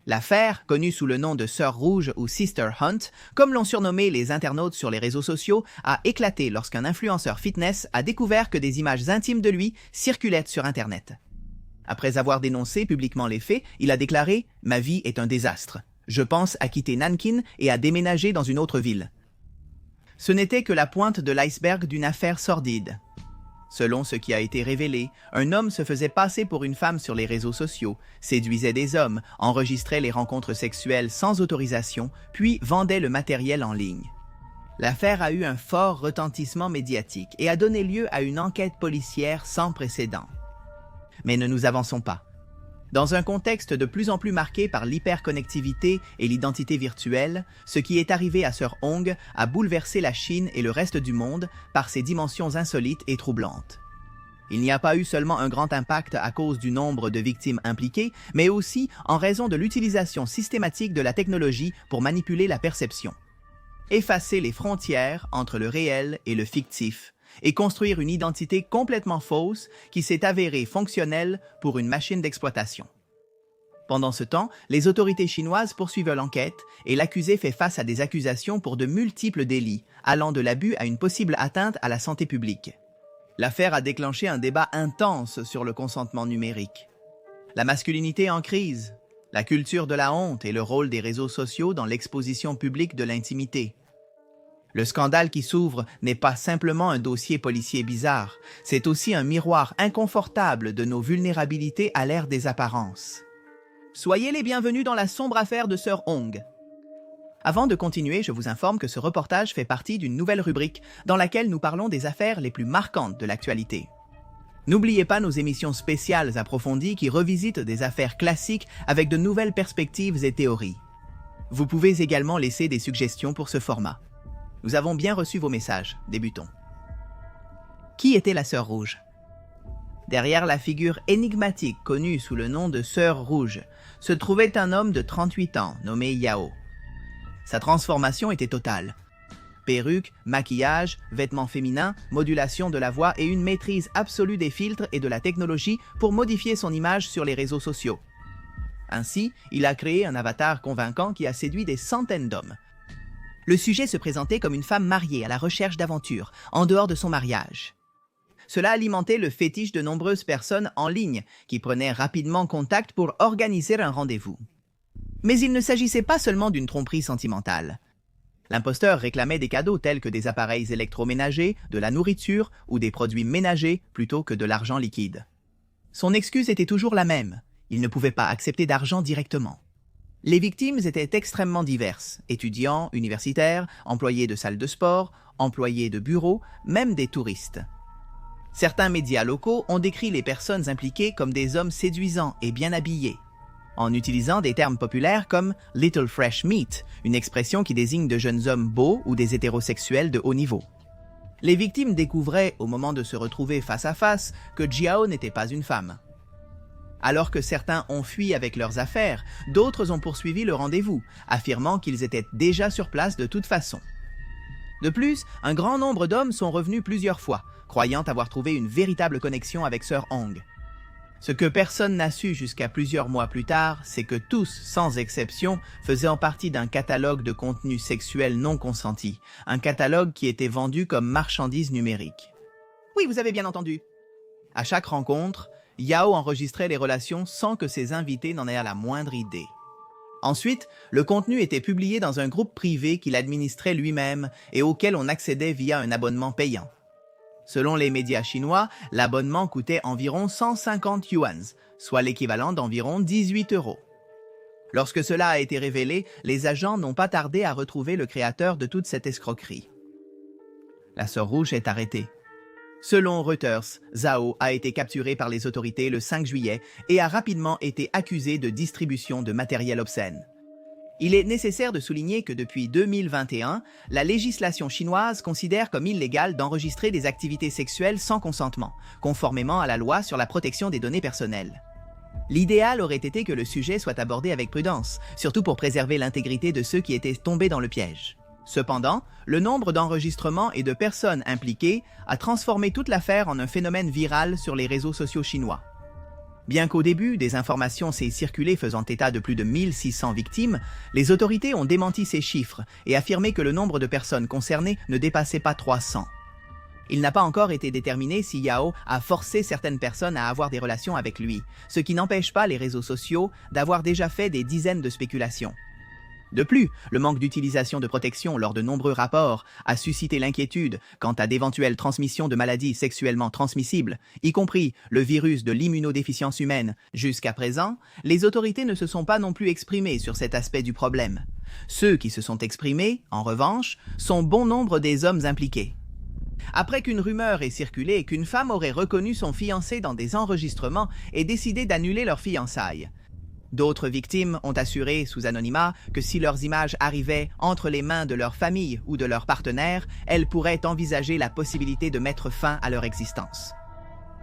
L'affaire, connue sous le nom de Sœur Rouge ou Sister Hunt, comme l'ont surnommé les internautes sur les réseaux sociaux, a éclaté lorsqu'un influenceur fitness a découvert que des images intimes de lui circulaient sur Internet. Après avoir dénoncé publiquement les faits, il a déclaré « Ma vie est un désastre. Je pense à quitter Nankin et à déménager dans une autre ville. » Ce n'était que la pointe de l'iceberg d'une affaire sordide. Selon ce qui a été révélé, un homme se faisait passer pour une femme sur les réseaux sociaux, séduisait des hommes, enregistrait les rencontres sexuelles sans autorisation, puis vendait le matériel en ligne. L'affaire a eu un fort retentissement médiatique et a donné lieu à une enquête policière sans précédent. Mais ne nous avançons pas. Dans un contexte de plus en plus marqué par l'hyperconnectivité et l'identité virtuelle, ce qui est arrivé à Sœur Hong a bouleversé la Chine et le reste du monde par ses dimensions insolites et troublantes. Il n'y a pas eu seulement un grand impact à cause du nombre de victimes impliquées, mais aussi en raison de l'utilisation systématique de la technologie pour manipuler la perception. Effacer les frontières entre le réel et le fictif, et construire une identité complètement fausse qui s'est avérée fonctionnelle pour une machine d'exploitation. Pendant ce temps, les autorités chinoises poursuivent l'enquête et l'accusé fait face à des accusations pour de multiples délits, allant de l'abus à une possible atteinte à la santé publique. L'affaire a déclenché un débat intense sur le consentement numérique. La masculinité en crise, la culture de la honte et le rôle des réseaux sociaux dans l'exposition publique de l'intimité. Le scandale qui s'ouvre n'est pas simplement un dossier policier bizarre, c'est aussi un miroir inconfortable de nos vulnérabilités à l'ère des apparences. Soyez les bienvenus dans la sombre affaire de Sœur Hong. Avant de continuer, je vous informe que ce reportage fait partie d'une nouvelle rubrique dans laquelle nous parlons des affaires les plus marquantes de l'actualité. N'oubliez pas nos émissions spéciales approfondies qui revisitent des affaires classiques avec de nouvelles perspectives et théories. Vous pouvez également laisser des suggestions pour ce format. Nous avons bien reçu vos messages. Débutons. Qui était la Sœur Rouge? Derrière la figure énigmatique connue sous le nom de Sœur Rouge se trouvait un homme de 38 ans nommé Yao. Sa transformation était totale. Perruque, maquillage, vêtements féminins, modulation de la voix et une maîtrise absolue des filtres et de la technologie pour modifier son image sur les réseaux sociaux. Ainsi, il a créé un avatar convaincant qui a séduit des centaines d'hommes. Le sujet se présentait comme une femme mariée à la recherche d'aventures, en dehors de son mariage. Cela alimentait le fétiche de nombreuses personnes en ligne, qui prenaient rapidement contact pour organiser un rendez-vous. Mais il ne s'agissait pas seulement d'une tromperie sentimentale. L'imposteur réclamait des cadeaux tels que des appareils électroménagers, de la nourriture ou des produits ménagers plutôt que de l'argent liquide. Son excuse était toujours la même, il ne pouvait pas accepter d'argent directement. Les victimes étaient extrêmement diverses, étudiants, universitaires, employés de salles de sport, employés de bureaux, même des touristes. Certains médias locaux ont décrit les personnes impliquées comme des hommes séduisants et bien habillés, en utilisant des termes populaires comme « little fresh meat », une expression qui désigne de jeunes hommes beaux ou des hétérosexuels de haut niveau. Les victimes découvraient, au moment de se retrouver face à face, que Jiao n'était pas une femme. Alors que certains ont fui avec leurs affaires, d'autres ont poursuivi le rendez-vous, affirmant qu'ils étaient déjà sur place de toute façon. De plus, un grand nombre d'hommes sont revenus plusieurs fois, croyant avoir trouvé une véritable connexion avec Sœur Hong. Ce que personne n'a su jusqu'à plusieurs mois plus tard, c'est que tous, sans exception, faisaient partie d'un catalogue de contenus sexuels non consentis, un catalogue qui était vendu comme marchandise numérique. Oui, vous avez bien entendu. À chaque rencontre, Yao enregistrait les relations sans que ses invités n'en aient la moindre idée. Ensuite, le contenu était publié dans un groupe privé qu'il administrait lui-même et auquel on accédait via un abonnement payant. Selon les médias chinois, l'abonnement coûtait environ 150 yuans, soit l'équivalent d'environ 18 €. Lorsque cela a été révélé, les agents n'ont pas tardé à retrouver le créateur de toute cette escroquerie. La Sœur Rouge est arrêtée. Selon Reuters, Zhao a été capturé par les autorités le 5 juillet et a rapidement été accusé de distribution de matériel obscène. Il est nécessaire de souligner que depuis 2021, la législation chinoise considère comme illégal d'enregistrer des activités sexuelles sans consentement, conformément à la loi sur la protection des données personnelles. L'idéal aurait été que le sujet soit abordé avec prudence, surtout pour préserver l'intégrité de ceux qui étaient tombés dans le piège. Cependant, le nombre d'enregistrements et de personnes impliquées a transformé toute l'affaire en un phénomène viral sur les réseaux sociaux chinois. Bien qu'au début, des informations s'aient circulé faisant état de plus de 1600 victimes, les autorités ont démenti ces chiffres et affirmé que le nombre de personnes concernées ne dépassait pas 300. Il n'a pas encore été déterminé si Yao a forcé certaines personnes à avoir des relations avec lui, ce qui n'empêche pas les réseaux sociaux d'avoir déjà fait des dizaines de spéculations. De plus, le manque d'utilisation de protection lors de nombreux rapports a suscité l'inquiétude quant à d'éventuelles transmissions de maladies sexuellement transmissibles, y compris le virus de l'immunodéficience humaine. Jusqu'à présent, les autorités ne se sont pas non plus exprimées sur cet aspect du problème. Ceux qui se sont exprimés, en revanche, sont bon nombre des hommes impliqués. Après qu'une rumeur ait circulé qu'une femme aurait reconnu son fiancé dans des enregistrements et décidé d'annuler leur fiançailles. D'autres victimes ont assuré, sous anonymat, que si leurs images arrivaient entre les mains de leur famille ou de leur partenaire, elles pourraient envisager la possibilité de mettre fin à leur existence.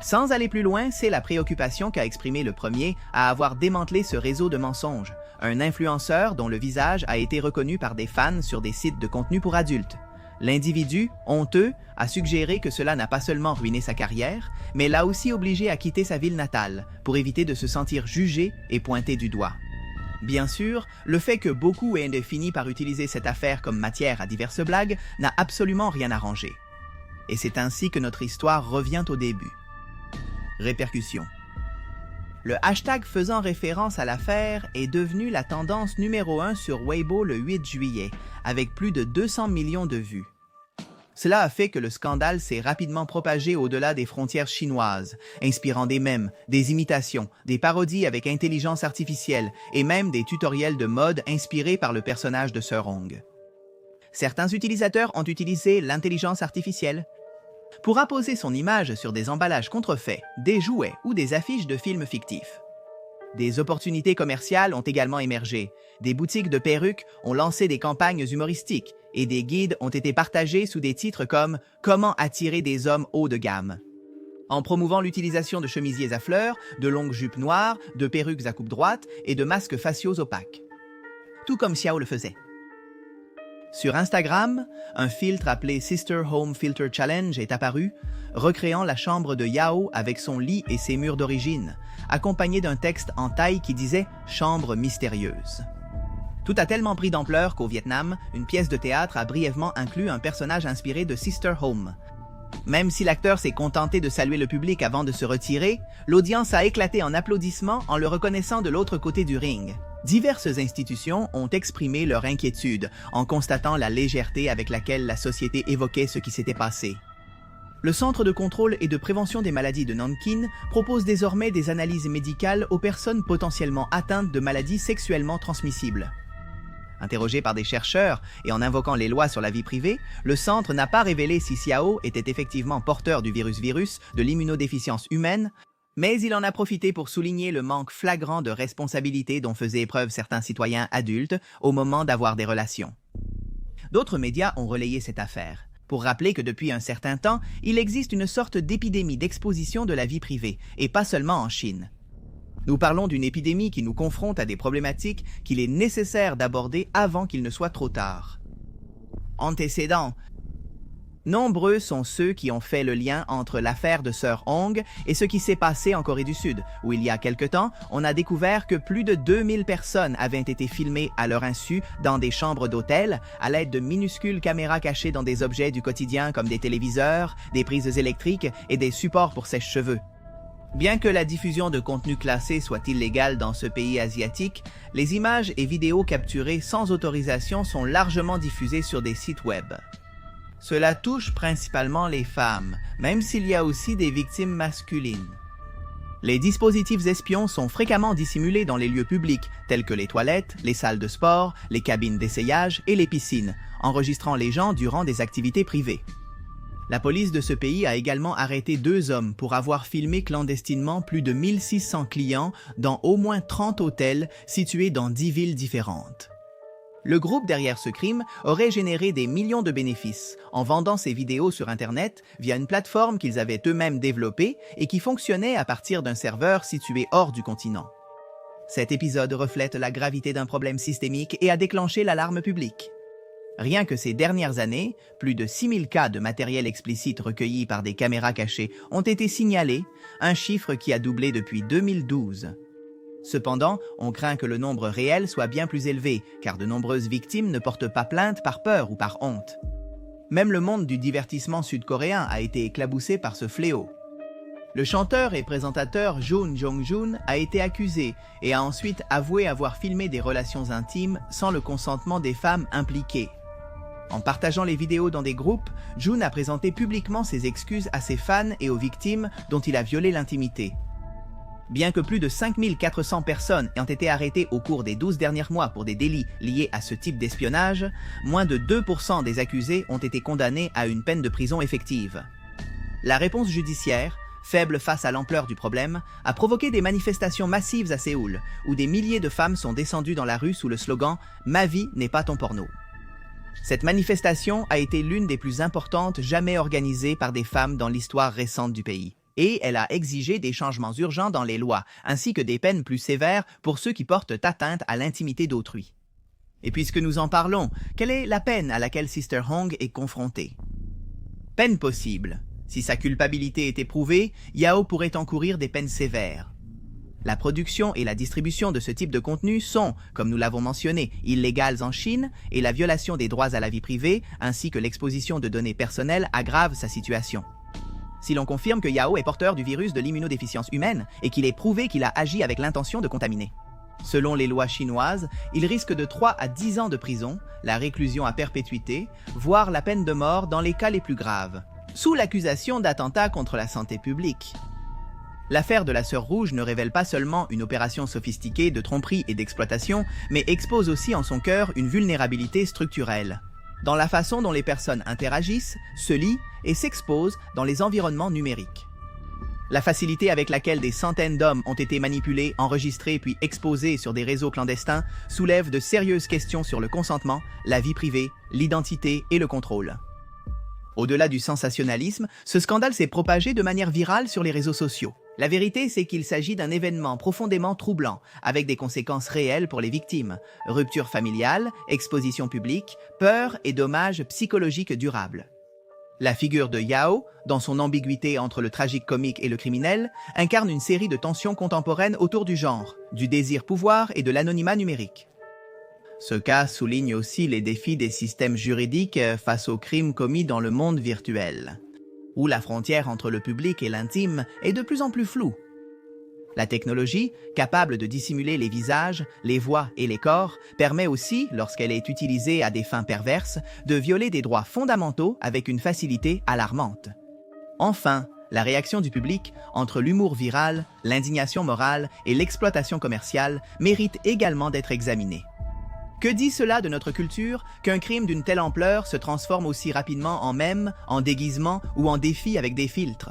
Sans aller plus loin, c'est la préoccupation qu'a exprimé le premier à avoir démantelé ce réseau de mensonges, un influenceur dont le visage a été reconnu par des fans sur des sites de contenu pour adultes. L'individu, honteux, a suggéré que cela n'a pas seulement ruiné sa carrière, mais l'a aussi obligé à quitter sa ville natale pour éviter de se sentir jugé et pointé du doigt. Bien sûr, le fait que beaucoup aient fini par utiliser cette affaire comme matière à diverses blagues n'a absolument rien arrangé. Et c'est ainsi que notre histoire revient au début. Répercussions. Le hashtag faisant référence à l'affaire est devenu la tendance numéro 1 sur Weibo le 8 juillet, avec plus de 200 millions de vues. Cela a fait que le scandale s'est rapidement propagé au-delà des frontières chinoises, inspirant des mèmes, des imitations, des parodies avec intelligence artificielle et même des tutoriels de mode inspirés par le personnage de Sir Hong. Certains utilisateurs ont utilisé l'intelligence artificielle pour apposer son image sur des emballages contrefaits, des jouets ou des affiches de films fictifs. Des opportunités commerciales ont également émergé. Des boutiques de perruques ont lancé des campagnes humoristiques et des guides ont été partagés sous des titres comme « Comment attirer des hommes haut de gamme ». En promouvant l'utilisation de chemisiers à fleurs, de longues jupes noires, de perruques à coupe droite et de masques faciaux opaques. Tout comme Xiao le faisait. Sur Instagram, un filtre appelé Sister Home Filter Challenge est apparu, recréant la chambre de Yao avec son lit et ses murs d'origine, accompagné d'un texte en thaï qui disait « Chambre mystérieuse ». Tout a tellement pris d'ampleur qu'au Vietnam, une pièce de théâtre a brièvement inclus un personnage inspiré de Sister Home. Même si l'acteur s'est contenté de saluer le public avant de se retirer, l'audience a éclaté en applaudissements en le reconnaissant de l'autre côté du ring. Diverses institutions ont exprimé leur inquiétude en constatant la légèreté avec laquelle la société évoquait ce qui s'était passé. Le Centre de contrôle et de prévention des maladies de Nankin propose désormais des analyses médicales aux personnes potentiellement atteintes de maladies sexuellement transmissibles. Interrogé par des chercheurs et en invoquant les lois sur la vie privée, le centre n'a pas révélé si Xiao était effectivement porteur du virus de l'immunodéficience humaine, mais il en a profité pour souligner le manque flagrant de responsabilité dont faisaient preuve certains citoyens adultes au moment d'avoir des relations. D'autres médias ont relayé cette affaire, pour rappeler que depuis un certain temps, il existe une sorte d'épidémie d'exposition de la vie privée, et pas seulement en Chine. Nous parlons d'une épidémie qui nous confronte à des problématiques qu'il est nécessaire d'aborder avant qu'il ne soit trop tard. Antécédents. Nombreux sont ceux qui ont fait le lien entre l'affaire de Sir Hong et ce qui s'est passé en Corée du Sud, où il y a quelque temps, on a découvert que plus de 2000 personnes avaient été filmées à leur insu dans des chambres d'hôtel à l'aide de minuscules caméras cachées dans des objets du quotidien comme des téléviseurs, des prises électriques et des supports pour sèche-cheveux. Bien que la diffusion de contenu classé soit illégale dans ce pays asiatique, les images et vidéos capturées sans autorisation sont largement diffusées sur des sites web. Cela touche principalement les femmes, même s'il y a aussi des victimes masculines. Les dispositifs espions sont fréquemment dissimulés dans les lieux publics, tels que les toilettes, les salles de sport, les cabines d'essayage et les piscines, enregistrant les gens durant des activités privées. La police de ce pays a également arrêté 2 hommes pour avoir filmé clandestinement plus de 1600 clients dans au moins 30 hôtels situés dans 10 villes différentes. Le groupe derrière ce crime aurait généré des millions de bénéfices en vendant ces vidéos sur Internet via une plateforme qu'ils avaient eux-mêmes développée et qui fonctionnait à partir d'un serveur situé hors du continent. Cet épisode reflète la gravité d'un problème systémique et a déclenché l'alarme publique. Rien que ces dernières années, plus de 6000 cas de matériel explicite recueillis par des caméras cachées ont été signalés, un chiffre qui a doublé depuis 2012. Cependant, on craint que le nombre réel soit bien plus élevé, car de nombreuses victimes ne portent pas plainte par peur ou par honte. Même le monde du divertissement sud-coréen a été éclaboussé par ce fléau. Le chanteur et présentateur Jung Jong-joon a été accusé et a ensuite avoué avoir filmé des relations intimes sans le consentement des femmes impliquées. En partageant les vidéos dans des groupes, Jun a présenté publiquement ses excuses à ses fans et aux victimes dont il a violé l'intimité. Bien que plus de 5400 personnes aient été arrêtées au cours des 12 derniers mois pour des délits liés à ce type d'espionnage, moins de 2% des accusés ont été condamnés à une peine de prison effective. La réponse judiciaire, faible face à l'ampleur du problème, a provoqué des manifestations massives à Séoul, où des milliers de femmes sont descendues dans la rue sous le slogan « Ma vie n'est pas ton porno ». Cette manifestation a été l'une des plus importantes jamais organisées par des femmes dans l'histoire récente du pays. Et elle a exigé des changements urgents dans les lois, ainsi que des peines plus sévères pour ceux qui portent atteinte à l'intimité d'autrui. Et puisque nous en parlons, quelle est la peine à laquelle Sister Hong est confrontée? Peine possible. Si sa culpabilité est éprouvée, Yao pourrait encourir des peines sévères. La production et la distribution de ce type de contenu sont, comme nous l'avons mentionné, illégales en Chine et la violation des droits à la vie privée ainsi que l'exposition de données personnelles aggrave sa situation. Si l'on confirme que Yao est porteur du virus de l'immunodéficience humaine et qu'il est prouvé qu'il a agi avec l'intention de contaminer. Selon les lois chinoises, il risque de 3 à 10 ans de prison, la réclusion à perpétuité, voire la peine de mort dans les cas les plus graves, sous l'accusation d'attentat contre la santé publique. L'affaire de la Sœur Rouge ne révèle pas seulement une opération sophistiquée de tromperie et d'exploitation, mais expose aussi en son cœur une vulnérabilité structurelle, dans la façon dont les personnes interagissent, se lient et s'exposent dans les environnements numériques. La facilité avec laquelle des centaines d'hommes ont été manipulés, enregistrés puis exposés sur des réseaux clandestins soulève de sérieuses questions sur le consentement, la vie privée, l'identité et le contrôle. Au-delà du sensationnalisme, ce scandale s'est propagé de manière virale sur les réseaux sociaux. La vérité, c'est qu'il s'agit d'un événement profondément troublant, avec des conséquences réelles pour les victimes. Rupture familiale, exposition publique, peur et dommages psychologiques durables. La figure de Yao, dans son ambiguïté entre le tragique comique et le criminel, incarne une série de tensions contemporaines autour du genre, du désir pouvoir et de l'anonymat numérique. Ce cas souligne aussi les défis des systèmes juridiques face aux crimes commis dans le monde virtuel, où la frontière entre le public et l'intime est de plus en plus floue. La technologie, capable de dissimuler les visages, les voix et les corps, permet aussi, lorsqu'elle est utilisée à des fins perverses, de violer des droits fondamentaux avec une facilité alarmante. Enfin, la réaction du public, entre l'humour viral, l'indignation morale et l'exploitation commerciale, mérite également d'être examinée. Que dit cela de notre culture qu'un crime d'une telle ampleur se transforme aussi rapidement en mème, en déguisement ou en défi avec des filtres?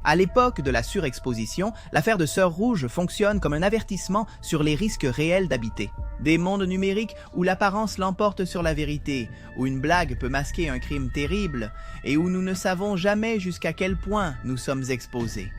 À l'époque de la surexposition, l'affaire de Sœur Rouge fonctionne comme un avertissement sur les risques réels d'habiter. Des mondes numériques où l'apparence l'emporte sur la vérité, où une blague peut masquer un crime terrible et où nous ne savons jamais jusqu'à quel point nous sommes exposés.